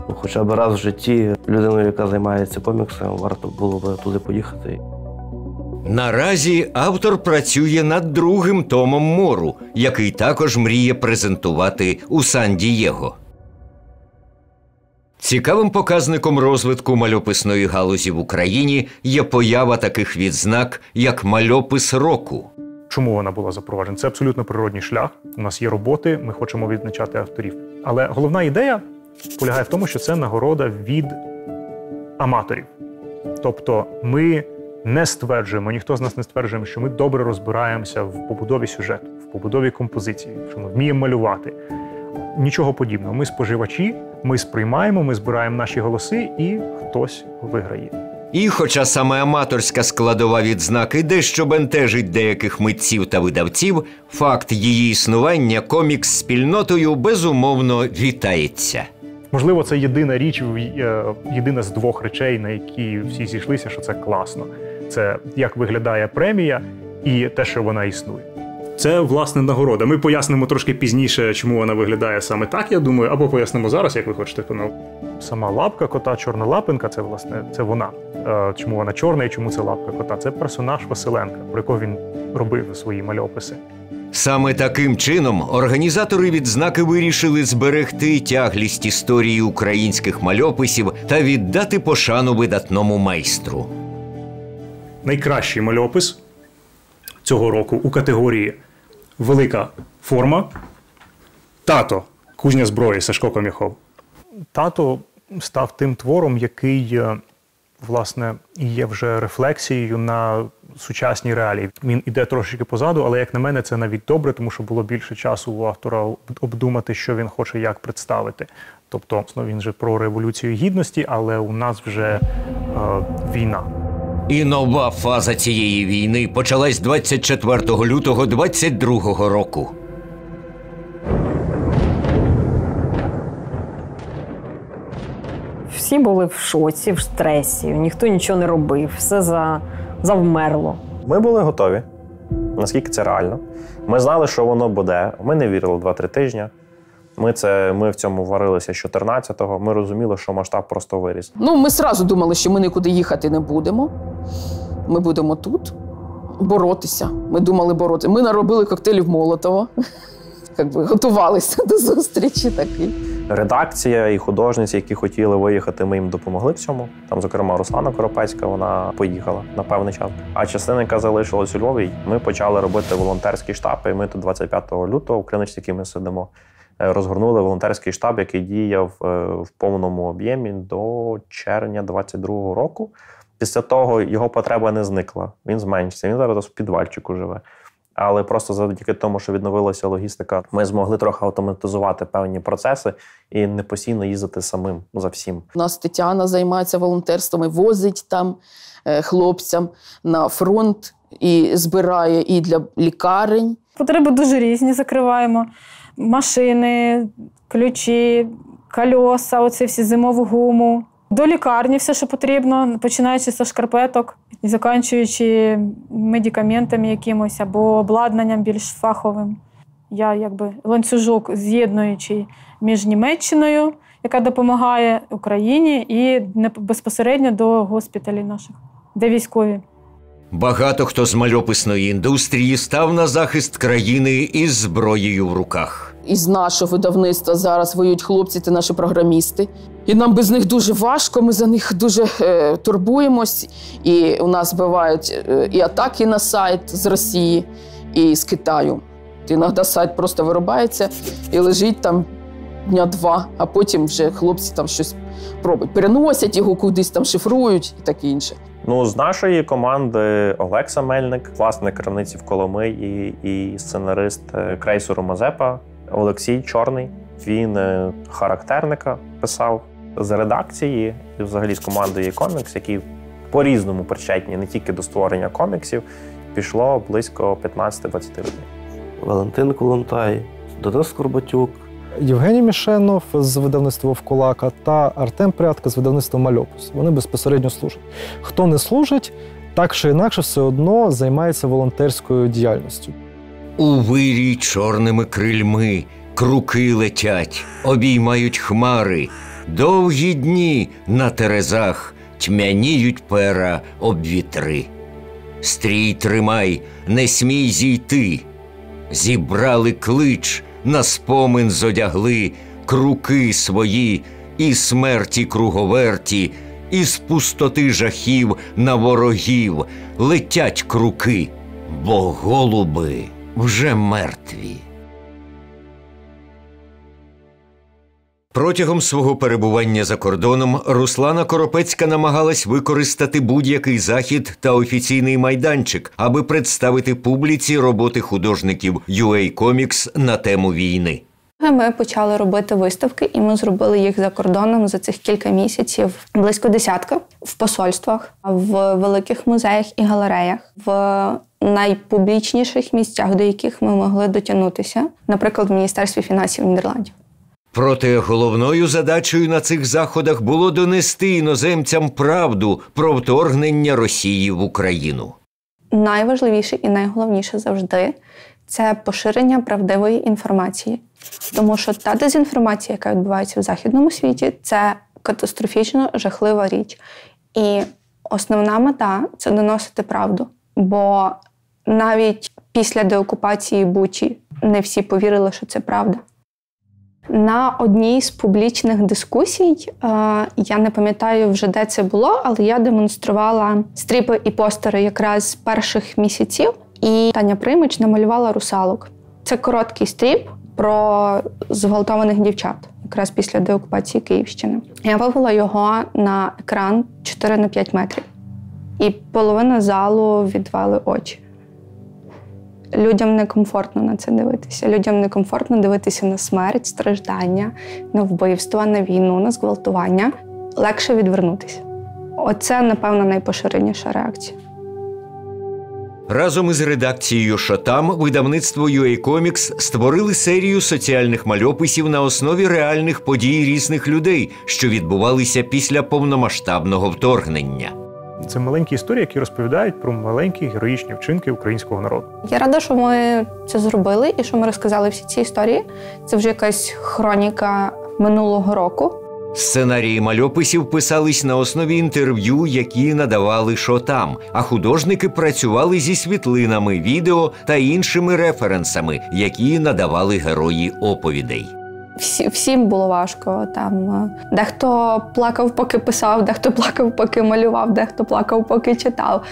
B: Хоча б раз в житті людиною, яка займається коміксами, варто було б туди поїхати.
H: Наразі автор працює над другим томом «Мору», який також мріє презентувати у Сан-Дієго. Цікавим показником розвитку мальописної галузі в Україні є поява таких відзнак, як «Мальопис року».
D: Чому вона була запроваджена? Це абсолютно природній шлях. У нас є роботи, ми хочемо відзначати авторів. Але головна ідея полягає в тому, що це нагорода від аматорів. Тобто ми не стверджуємо, ніхто з нас не стверджує, що ми добре розбираємося в побудові сюжету, в побудові композиції, що ми вміємо малювати. Нічого подібного. Ми споживачі, ми сприймаємо, ми збираємо наші голоси і хтось виграє.
H: І хоча саме аматорська складова відзнаки дещо бентежить деяких митців та видавців, факт її існування комікс-спільнотою безумовно вітається.
D: Можливо, це єдина річ, єдина з двох речей, на які всі зійшлися, що це класно. Це як виглядає премія і те, що вона існує. Це, власне, нагорода. Ми пояснимо трошки пізніше, чому вона виглядає саме так, я думаю, або пояснимо зараз, як ви хочете. Сама лапка кота, чорна лапинка, це, власне, це вона. Чому вона чорна і чому це лапка кота? Це персонаж Василенка, про якого він робив свої мальописи.
H: Саме таким чином організатори відзнаки вирішили зберегти тяглість історії українських мальописів та віддати пошану видатному майстру.
D: Найкращий мальопис цього року у категорії «Велика форма» «Тато. Кузня зброї» Сашко Коміхов. «Тато» став тим твором, який, власне, є вже рефлексією на сучасні реалії. Він іде трошки позаду, але, як на мене, це навіть добре, тому що було більше часу у автора обдумати, що він хоче як представити. Тобто, він же про Революцію Гідності, але у нас вже війна.
H: І нова фаза цієї війни почалась 24 лютого 22-го року.
O: Всі були в шоці, в стресі, ніхто нічого не робив, все завмерло.
A: Ми були готові, наскільки це реально. Ми знали, що воно буде. Ми не вірили 2-3 тижні. Ми в цьому варилися з 14-го. Ми розуміли, що масштаб просто виріс.
C: Ми одразу думали, що ми нікуди їхати не будемо. Ми будемо тут боротися. Ми думали боротися. Ми наробили коктейлів Молотова. Готувалися до зустрічі такий.
A: Редакція і художниці, які хотіли виїхати, ми їм допомогли в цьому. Там, зокрема, Руслана Коропецька, вона поїхала на певний час. А частина, яка залишилась у Львові, ми почали робити волонтерський штаб, і ми тут 25 лютого, в Криничці, який ми сидимо, розгорнули волонтерський штаб, який діяв в повному об'ємі до червня 22-го року. Після того його потреба не зникла, він зменшився, він зараз в підвальчику живе. Але просто завдяки тому, що відновилася логістика, ми змогли трохи автоматизувати певні процеси і не постійно їздити самим за всім.
C: У нас Тетяна займається волонтерством і возить там хлопцям на фронт і збирає і для лікарень.
Q: Потреби дуже різні закриваємо. Машини, ключі, кольоса, оце всі зимову гуму. До лікарні все, що потрібно, починаючи зі шкарпеток і закінчуючи медикаментами якимось або обладнанням більш фаховим. Я ланцюжок з'єднуючий між Німеччиною, яка допомагає Україні, і безпосередньо до госпіталів наших, де військові.
H: Багато хто з мальописної індустрії став на захист країни із зброєю в руках.
C: Із нашого видавництва зараз воюють хлопці, це наші програмісти. І нам без них дуже важко, ми за них дуже турбуємось. І у нас бувають і атаки на сайт з Росії, і з Китаю. Іноді сайт просто вирубається і лежить там дня 2, а потім вже хлопці там щось пробують. Переносять його кудись, там шифрують і таке інше.
A: З нашої команди Олекса Мельник, власник крамниці в Коломиї і сценарист крейсеру Мазепа Олексій Чорний. Він характерника писав. З редакції, і взагалі з командою «Є-комікс», які по-різному причетні не тільки до створення коміксів, пішло близько 15-20 людей.
B: Валентин Колонтай, Денис Скорботюк,
F: Євгеній Мішенов з видавництва «Вовкулака» та Артем Прядка з видавництва «Мальопис». Вони безпосередньо служать. Хто не служить, так чи інакше все одно займається волонтерською діяльністю.
H: У вирій чорними крильми круки летять, обіймають хмари. Довгі дні на терезах тьмяніють пера об вітри. Стрій тримай, не смій зійти. Зібрали клич, на спомин зодягли круки свої, і смерті круговерті, і з пустоти жахів на ворогів летять круки. Бо голуби вже мертві. Протягом свого перебування за кордоном Руслана Коропецька намагалась використати будь-який захід та офіційний майданчик, аби представити публіці роботи художників UA Comics на тему війни.
G: Ми почали робити виставки, і ми зробили їх за кордоном за цих кілька місяців. Близько 10 в посольствах, в великих музеях і галереях, в найпублічніших місцях, до яких ми могли дотягнутися, наприклад, в Міністерстві фінансів Нідерландів.
H: Проте головною задачею на цих заходах було донести іноземцям правду про вторгнення Росії в Україну.
G: Найважливіше і найголовніше завжди – це поширення правдивої інформації. Тому що та дезінформація, яка відбувається в західному світі, це катастрофічно жахлива річ. І основна мета – це доносити правду. Бо навіть після деокупації Бучі не всі повірили, що це правда. На одній з публічних дискусій, я не пам'ятаю вже, де це було, але я демонструвала стріпи і постери якраз з перших місяців, і Таня Примич намалювала русалок. Це короткий стріп про зґвалтованих дівчат, якраз після деокупації Київщини. Я вивела його на екран 4 на 5 метрів. І половина залу відвели очі. Людям некомфортно на це дивитися. Людям некомфортно дивитися на смерть, страждання, на вбивства, на війну, на зґвалтування. Легше відвернутися. Оце, напевно, найпоширеніша реакція.
H: Разом із редакцією «Шотам» видавництво UA Comics створили серію соціальних мальописів на основі реальних подій різних людей, що відбувалися після повномасштабного вторгнення.
D: Це маленькі історії, які розповідають про маленькі героїчні вчинки українського народу.
G: Я рада, що ми це зробили і що ми розказали всі ці історії. Це вже якась хроніка минулого року.
H: Сценарії мальописів писались на основі інтерв'ю, які надавали «Шотам», а художники працювали зі світлинами, відео та іншими референсами, які надавали герої оповідей.
G: Всім було важко. Дехто плакав, поки писав, дехто плакав, поки малював, дехто плакав, поки читав.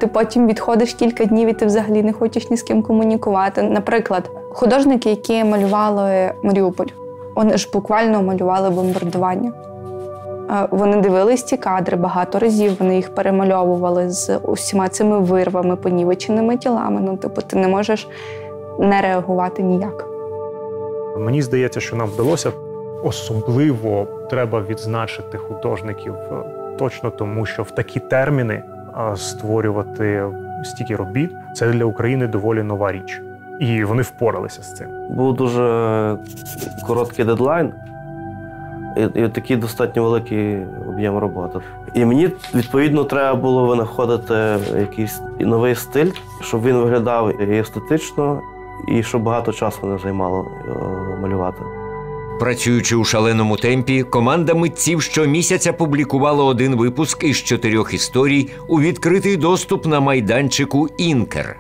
G: Ти потім відходиш кілька днів і ти взагалі не хочеш ні з ким комунікувати. Наприклад, художники, які малювали Маріуполь, вони ж буквально малювали бомбардування. Вони дивились ці кадри багато разів, вони їх перемальовували з усіма цими вирвами, понівеченими тілами. Ти не можеш не реагувати ніяк.
D: Мені здається, що нам вдалося. Особливо треба відзначити художників точно тому, що в такі терміни створювати стільки робіт – це для України доволі нова річ. І вони впоралися з цим.
B: Був дуже короткий дедлайн і такий достатньо великий об'єм роботи. І мені, відповідно, треба було винаходити якийсь новий стиль, щоб він виглядав і естетично, і щоб багато часу не займало малювати.
H: Працюючи у шаленому темпі, команда митців щомісяця публікувала один випуск із 4 історій у відкритий доступ на майданчику «Інкер».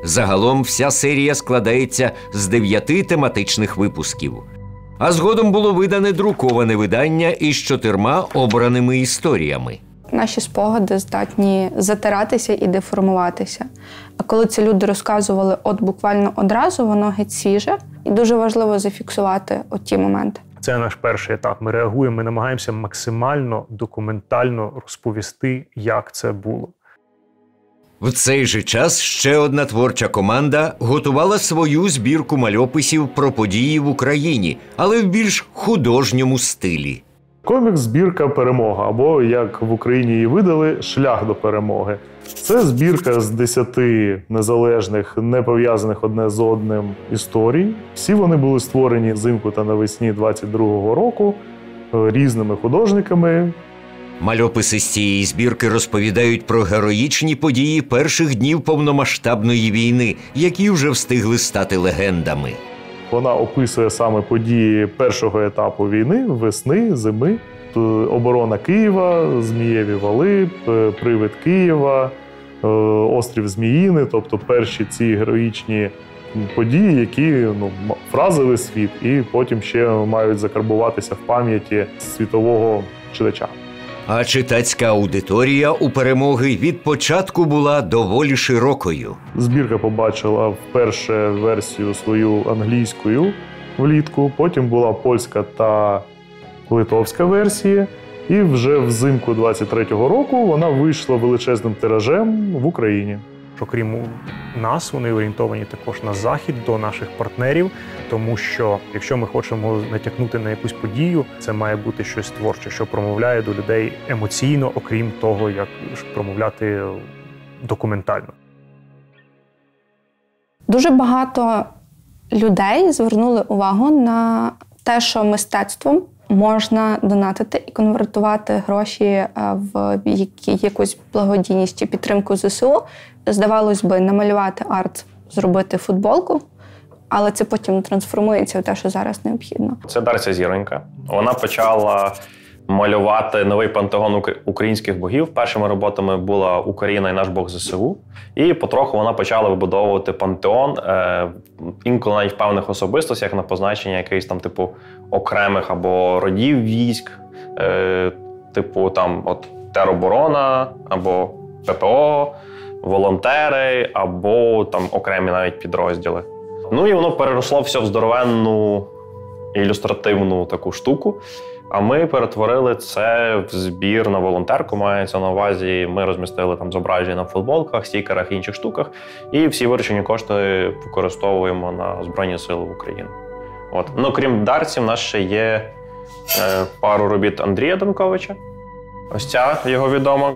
H: Загалом вся серія складається з 9 тематичних випусків. А згодом було видане друковане видання із 4 обраними історіями.
G: Наші спогади здатні затиратися і деформуватися. А коли це люди розказували буквально одразу, воно геть свіже. І дуже важливо зафіксувати ті моменти.
D: Це наш перший етап. Ми реагуємо, ми намагаємося максимально документально розповісти, як це було.
H: В цей же час ще одна творча команда готувала свою збірку мальописів про події в Україні, але в більш художньому стилі.
I: Комікс-збірка «Перемога», або, як в Україні її видали, «Шлях до перемоги». Це збірка з 10 незалежних, не пов'язаних одне з одним історій. Всі вони були створені взимку та навесні 22-го року різними художниками.
H: Мальописи з цієї збірки розповідають про героїчні події перших днів повномасштабної війни, які вже встигли стати легендами.
I: Вона описує саме події першого етапу війни, весни, зими. Оборона Києва, Змієві вали, привид Києва, острів Зміїни. Тобто перші ці героїчні події, які вразили світ і потім ще мають закарбуватися в пам'яті світового читача.
H: А читацька аудиторія у «Перемоги» від початку була доволі широкою.
I: Збірка побачила вперше версію свою англійською влітку, потім була польська та литовська версії. І вже взимку 23-го року вона вийшла величезним тиражем в Україні.
D: Окрім нас, вони орієнтовані також на захід, до наших партнерів, тому що якщо ми хочемо натякнути на якусь подію, це має бути щось творче, що промовляє до людей емоційно, окрім того, як промовляти документально.
G: Дуже багато людей звернули увагу на те, що мистецтвом можна донатити і конвертувати гроші в якусь благодійність чи підтримку ЗСУ. Здавалось би, намалювати арт, зробити футболку, але це потім трансформується в те, що зараз необхідно.
A: Це Дарця Зіронька. Вона почала малювати новий пантеон українських богів. Першими роботами була «Україна і наш Бог ЗСУ». І потроху вона почала вибудовувати пантеон, інколи навіть в певних особистостях на позначення якихось там типу окремих або родів військ, типу там от тероборона, або ППО, волонтери, або там окремі навіть підрозділи. Ну і воно переросло все в здоровенну ілюстративну таку штуку. А ми перетворили це в збір на волонтерку, мається на увазі. Ми розмістили там зображення на футболках, стікерах і інших штуках. І всі виручені кошти використовуємо на Збройні Сили України. От. Ну, крім Дарці, в нас ще є пару робіт Андрія Данковича. Ось ця його відома.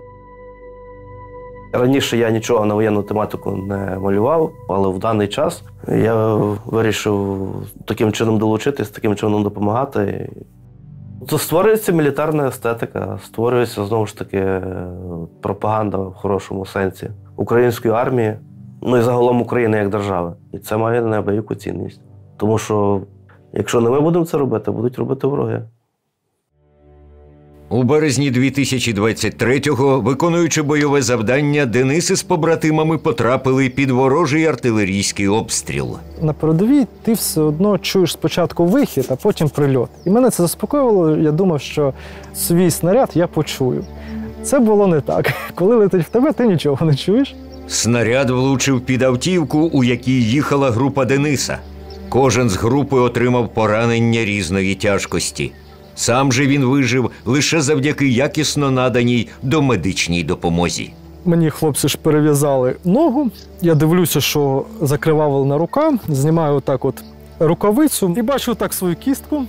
B: Раніше я нічого на воєнну тематику не малював, але в даний час я вирішив таким чином долучитись, таким чином допомагати. То створюється мілітарна естетика, створюється, знову ж таки, пропаганда в хорошому сенсі української армії, ну і загалом України як держави. І це має неабияку цінність. Тому що, якщо не ми будемо це робити, будуть робити вороги.
H: У березні 2023-го, виконуючи бойове завдання, Денис із побратимами потрапили під ворожий артилерійський обстріл.
F: На передовій ти все одно чуєш спочатку вихід, а потім прильот. І мене це заспокоювало, я думав, що свій снаряд я почую. Це було не так. Коли летить в тебе, ти нічого не чуєш.
H: Снаряд влучив під автівку, у якій їхала група Дениса. Кожен з групи отримав поранення різної тяжкості. Сам же він вижив лише завдяки якісно наданій домедичній допомозі.
F: Мені хлопці ж перев'язали ногу, я дивлюся, що закривавлена рука, знімаю отак от рукавицю і бачу так свою кістку.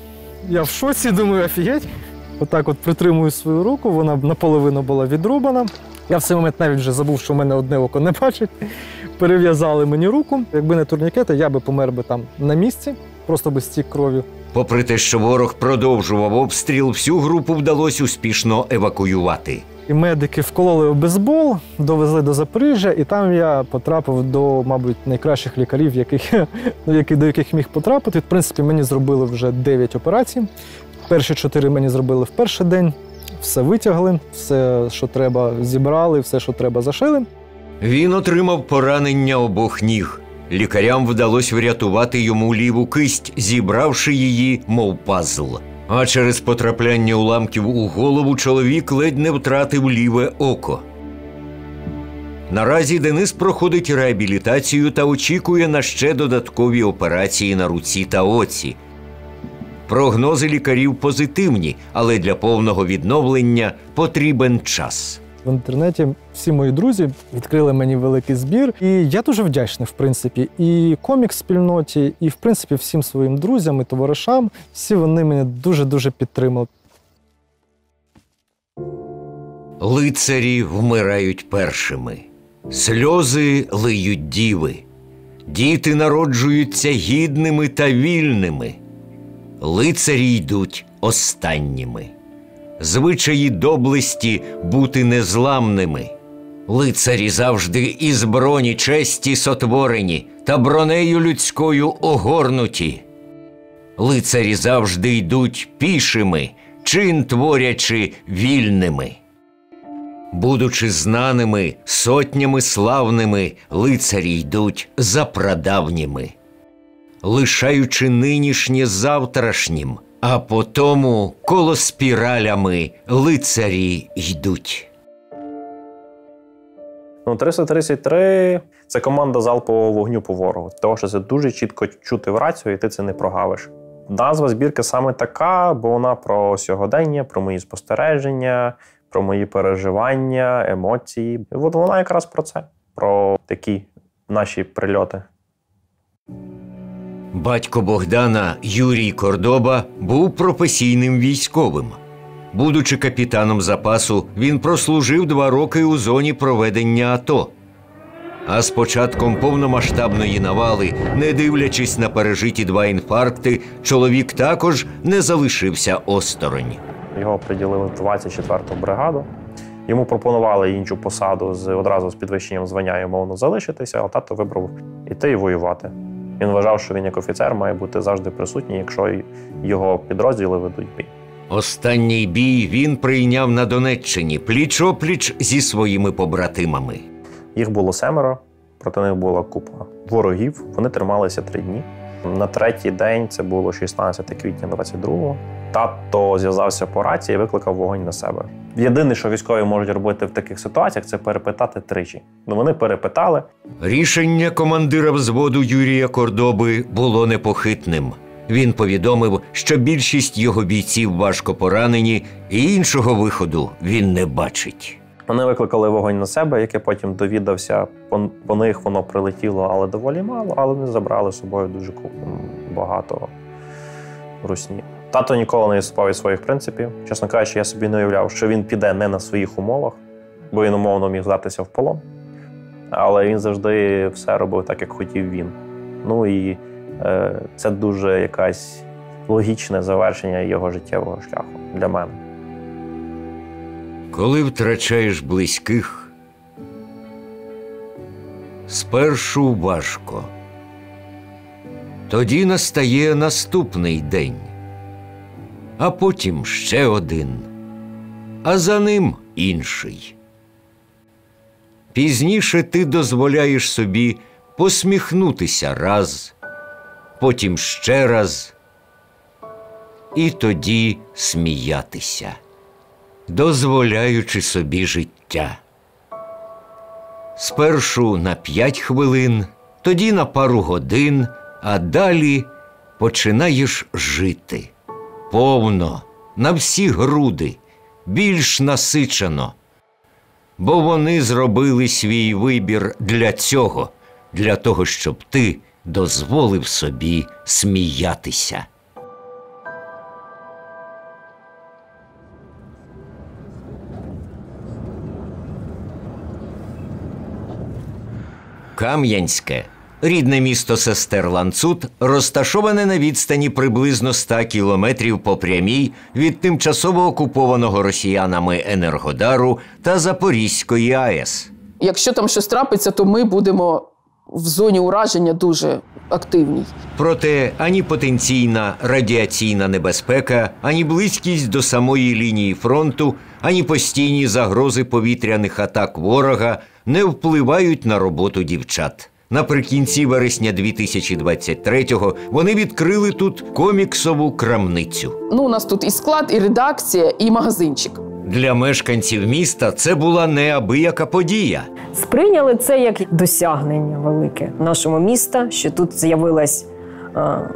F: Я в шоці, думаю, офігеть. Отак от притримую свою руку, вона наполовину була відрубана. Я в цей момент навіть вже забув, що в мене одне око не бачить. Перев'язали мені руку. Якби не турнікети, я би помер би там на місці, просто би стік кров'ю.
H: Попри те, що ворог продовжував обстріл, всю групу вдалося успішно евакуювати.
F: І медики вкололи обезбол, довезли до Запоріжжя, і там я потрапив до, мабуть, найкращих лікарів, до яких міг потрапити. В принципі, мені зробили вже 9 операцій. Перші 4 мені зробили в перший день. Все витягли, все, що треба, зібрали, все, що треба, зашили.
H: Він отримав поранення обох ніг. Лікарям вдалося врятувати йому ліву кисть, зібравши її, мов пазл. А через потрапляння уламків у голову чоловік ледь не втратив ліве око. Наразі Денис проходить реабілітацію та очікує на ще додаткові операції на руці та оці. Прогнози лікарів позитивні, але для повного відновлення потрібен час.
F: В інтернеті всі мої друзі відкрили мені великий збір. І я дуже вдячний, в принципі, і комікс-спільноті, і, в принципі, всім своїм друзям і товаришам. Всі вони мене дуже-дуже підтримали.
H: Лицарі вмирають першими. Сльози лиють діви. Діти народжуються гідними та вільними. Лицарі йдуть останніми. Звичаї доблесті бути незламними. Лицарі завжди із броні честі сотворені та бронею людською огорнуті. Лицарі завжди йдуть пішими, чин творячи вільними. Будучи знаними, сотнями славними, лицарі йдуть за прадавніми. Лишаючи нинішнє завтрашнім, А потому коло спіралями лицарі йдуть.
A: 333 – це команда залпового вогню по ворогу. Тому що це дуже чітко чути в рацію, і ти це не прогавиш. Назва збірки саме така, бо вона про сьогодення, про мої спостереження, про мої переживання, емоції. І от вона якраз про це, про такі наші прильоти.
H: Батько Богдана, Юрій Кордоба, був професійним військовим. Будучи капітаном запасу, він прослужив 2 роки у зоні проведення АТО. А з початком повномасштабної навали, не дивлячись на пережиті 2 інфаркти, чоловік також не залишився осторонь.
A: Його приділили в 24-ту бригаду. Йому пропонували іншу посаду одразу з підвищенням звання і умовно залишитися, а тато вибрав іти і воювати. Він вважав, що він як офіцер має бути завжди присутній, якщо його підрозділи ведуть бій.
H: Останній бій він прийняв на Донеччині пліч-опліч зі своїми побратимами.
A: Їх було 7, проти них була купа ворогів. Вони трималися 3 дні. На 3-й день, це було 16 квітня 22-го, тато зв'язався по рації і викликав вогонь на себе. Єдине, що військові можуть робити в таких ситуаціях, це перепитати тричі. Вони перепитали.
H: Рішення командира взводу Юрія Кордоби було непохитним. Він повідомив, що більшість його бійців важко поранені, і іншого виходу він не бачить.
A: Вони викликали вогонь на себе, який потім довідався. По них воно прилетіло, але доволі мало, але вони забрали з собою дуже багато русні. Тато ніколи не відступав від своїх принципів. Чесно кажучи, я собі не уявляв, що він піде не на своїх умовах, бо він умовно міг здатися в полон. Але він завжди все робив так, як хотів він. Ну і це дуже якесь логічне завершення його життєвого шляху для мене.
H: Коли втрачаєш близьких, спершу важко. Тоді настає наступний день, а потім ще один, а за ним інший. Пізніше ти дозволяєш собі посміхнутися раз, потім ще раз, і тоді сміятися, дозволяючи собі життя. Спершу на 5 хвилин, тоді на пару годин, а далі починаєш жити. Повно, на всі груди, більш насичено. Бо вони зробили свій вибір для того, щоб ти дозволив собі сміятися. Кам'янське, рідне місто сестер Ланцут, розташоване на відстані приблизно 100 кілометрів по прямій від тимчасово окупованого росіянами Енергодару та Запорізької АЕС.
C: Якщо там щось трапиться, то ми будемо в зоні ураження дуже активній.
H: Проте ані потенційна радіаційна небезпека, ані близькість до самої лінії фронту, ані постійні загрози повітряних атак ворога не впливають на роботу дівчат. Наприкінці вересня 2023-го вони відкрили тут коміксову крамницю.
C: У нас тут і склад, і редакція, і магазинчик.
H: Для мешканців міста це була неабияка подія.
O: Сприйняли це як досягнення велике нашого міста, що тут з'явилась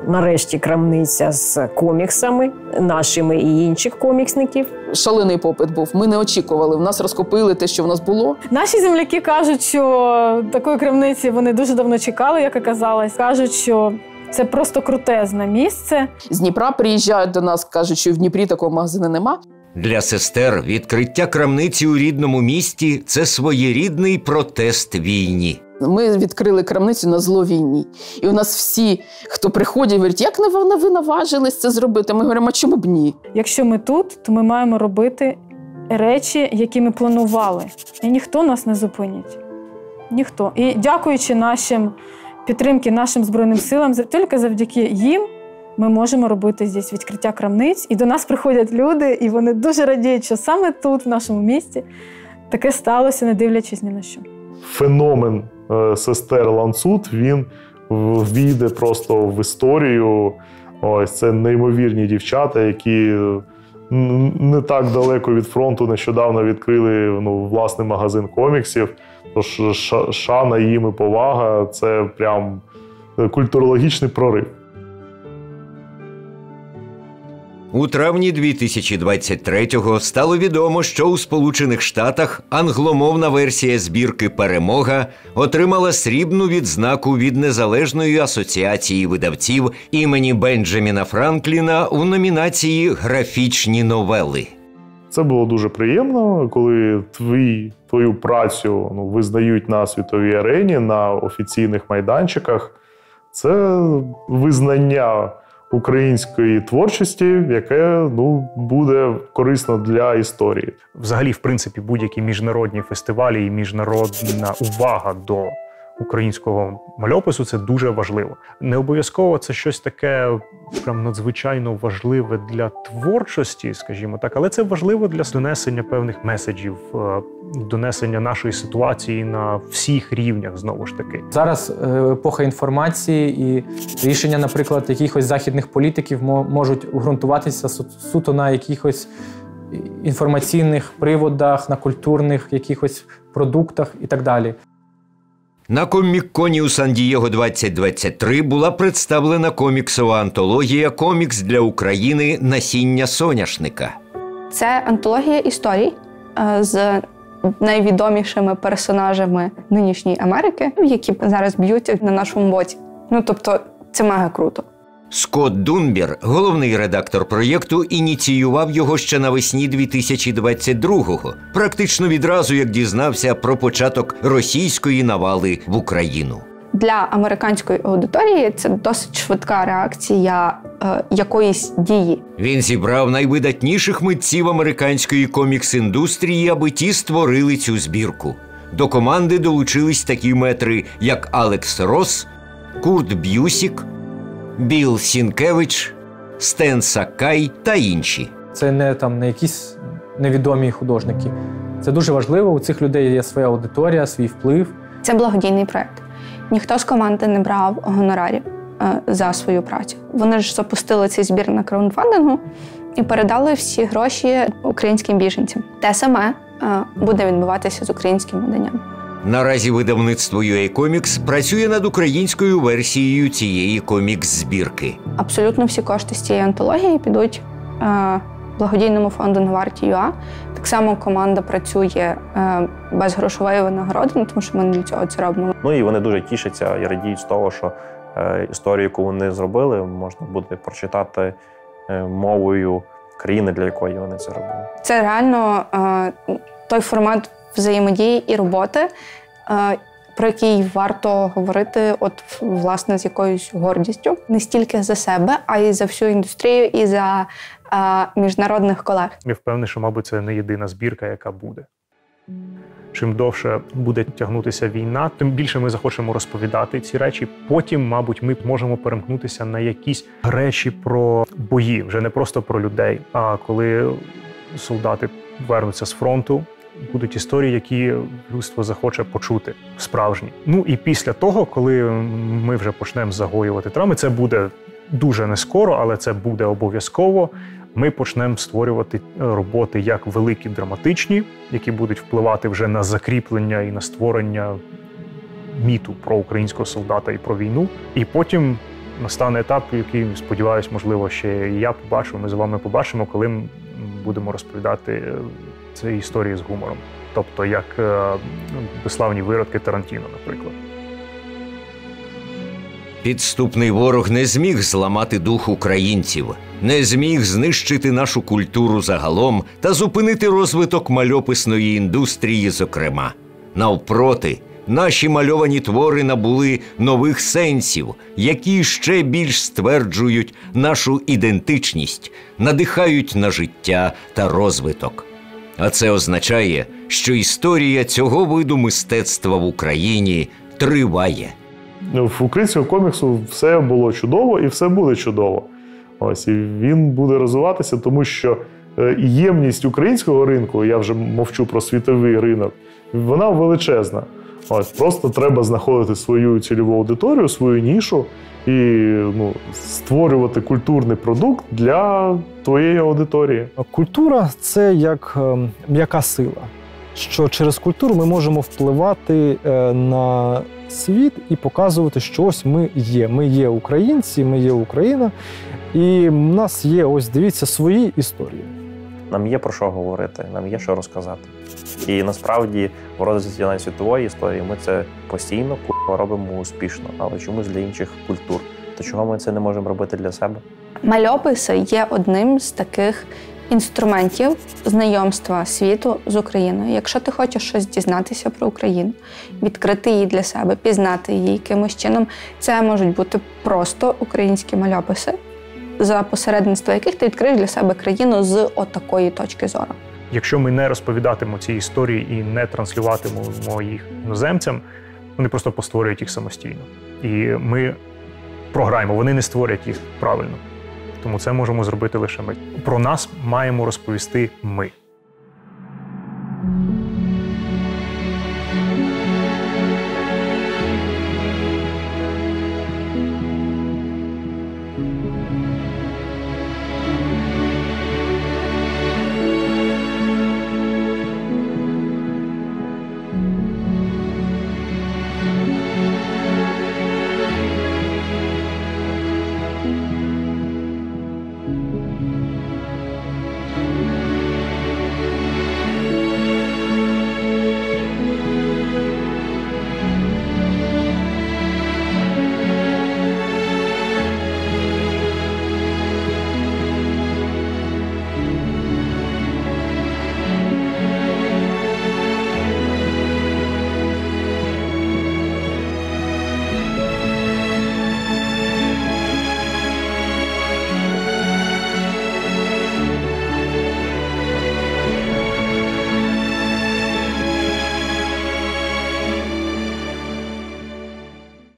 O: нарешті крамниця з коміксами, нашими і інших коміксників.
C: Шалений попит був. Ми не очікували. В нас розкупили те, що в нас було.
Q: Наші земляки кажуть, що такої крамниці вони дуже давно чекали, як оказалось. Кажуть, що це просто крутезне місце.
C: З Дніпра приїжджають до нас, кажуть, що в Дніпрі такого магазину нема.
H: Для сестер відкриття крамниці у рідному місті – це своєрідний протест війні.
C: Ми відкрили крамницю на зло війні. І у нас всі, хто приходять, говорять, як ви наважились це зробити? Ми говоримо, а чому б ні?
Q: Якщо ми тут, то ми маємо робити речі, які ми планували. І ніхто нас не зупинить. Ніхто. І дякуючи підтримки нашим Збройним силам, тільки завдяки їм ми можемо робити здесь відкриття крамниць. І до нас приходять люди, і вони дуже радіють, що саме тут, в нашому місті, таке сталося, не дивлячись ні на що.
I: Феномен сестер Ланцут, він ввійде просто в історію Ось це неймовірні дівчата, які не так далеко від фронту нещодавно відкрили власний магазин коміксів. Тож шана їм і повага – це прям культурологічний прорив.
H: У травні 2023-го стало відомо, що у Сполучених Штатах англомовна версія збірки «Перемога» отримала срібну відзнаку від Незалежної асоціації видавців імені Бенджаміна Франкліна у номінації «Графічні новели».
I: Це було дуже приємно, коли твою працю визнають на світовій арені, на офіційних майданчиках. Це визнання української творчості, яке буде корисно для історії.
D: Взагалі, в принципі, будь-які міжнародні фестивалі і міжнародна увага до українського мальопису – це дуже важливо. Не обов'язково це щось таке прям надзвичайно важливе для творчості, скажімо так, але це важливо для донесення певних меседжів, донесення нашої ситуації на всіх рівнях, знову ж таки.
E: Зараз епоха інформації і рішення, наприклад, якихось західних політиків можуть ґрунтуватися суто на якихось інформаційних приводах, на культурних якихось продуктах і так далі.
H: На Комік-коні у Сан-Дієго 2023 була представлена коміксова антологія «Комікс для України. Насіння соняшника».
G: Це антологія історій з найвідомішими персонажами нинішньої Америки, які зараз б'ють на нашому боці. Тобто, це мега круто.
H: Скотт Дунбір, головний редактор проєкту, ініціював його ще навесні 2022-го, практично відразу, як дізнався про початок російської навали в Україну.
G: Для американської аудиторії це досить швидка реакція якоїсь дії.
H: Він зібрав найвидатніших митців американської комікс-індустрії, аби ті створили цю збірку. До команди долучились такі метри, як Алекс Росс, Курт Б'юсік, Білл Сінкевич, Стен Саккай та інші.
E: Це не якісь невідомі художники. Це дуже важливо, у цих людей є своя аудиторія, свій вплив.
G: Це благодійний проєкт. Ніхто з команди не брав гонорарів за свою працю. Вони ж запустили цей збір на краундфандингу і передали всі гроші українським біженцям. Те саме буде відбуватися з українським виданням.
H: Наразі видавництво UA Comics працює над українською версією цієї комікс-збірки.
G: Абсолютно всі кошти з цієї антології підуть благодійному фонду «На варті.ua». Так само команда працює без грошової винагороди, тому що ми не для цього це робимо.
A: І вони дуже тішаться і радіють з того, що історію, яку вони зробили, можна буде прочитати мовою країни, для якої вони це робили.
G: Це реально той формат взаємодії і роботи, про який варто говорити власне з якоюсь гордістю. Не стільки за себе, а й за всю індустрію і за міжнародних колег.
D: Я впевнений, що, мабуть, це не єдина збірка, яка буде. Чим довше буде тягнутися війна, тим більше ми захочемо розповідати ці речі. Потім, мабуть, ми можемо перемкнутися на якісь речі про бої, вже не просто про людей, а коли солдати вернуться з фронту, будуть історії, які людство захоче почути, справжні. І після того, коли ми вже почнемо загоювати травми, це буде дуже не скоро, але це буде обов'язково, ми почнемо створювати роботи як великі драматичні, які будуть впливати вже на закріплення і на створення міту про українського солдата і про війну. І потім настане етап, який, сподіваюся, можливо, ще і я побачу, ми з вами побачимо, коли ми будемо розповідати ці історії з гумором. Тобто, як безславні виродки Тарантіно, наприклад.
H: Підступний ворог не зміг зламати дух українців, не зміг знищити нашу культуру загалом та зупинити розвиток мальописної індустрії зокрема. Навпроти, наші мальовані твори набули нових сенсів, які ще більш стверджують нашу ідентичність, надихають на життя та розвиток. А це означає, що історія цього виду мистецтва в Україні триває.
I: В українському коміксу все було чудово і все буде чудово. І він буде розвиватися, тому що ємність українського ринку, я вже мовчу про світовий ринок, вона величезна. Просто треба знаходити свою цільову аудиторію, свою нішу і створювати культурний продукт для твоєї аудиторії.
F: Культура – це як м'яка сила, що через культуру ми можемо впливати на світ і показувати, що ось ми є. Ми є українці, ми є Україна, і в нас є, ось дивіться, свої історії.
A: Нам є про що говорити, нам є що розказати. І насправді в розвитку світової історії ми це постійно робимо успішно, але чомусь для інших культур. То чого ми це не можемо робити для себе?
G: Мальописи є одним з таких інструментів знайомства світу з Україною. Якщо ти хочеш щось дізнатися про Україну, відкрити її для себе, пізнати її якимось чином, це можуть бути просто українські мальописи, за посередництва яких ти відкриєш для себе країну з отакої точки зору.
D: Якщо ми не розповідатимемо ці історії і не транслюватимемо їх іноземцям, вони просто постворюють їх самостійно. І ми програємо, вони не створять їх правильно. Тому це можемо зробити лише ми. Про нас маємо розповісти ми.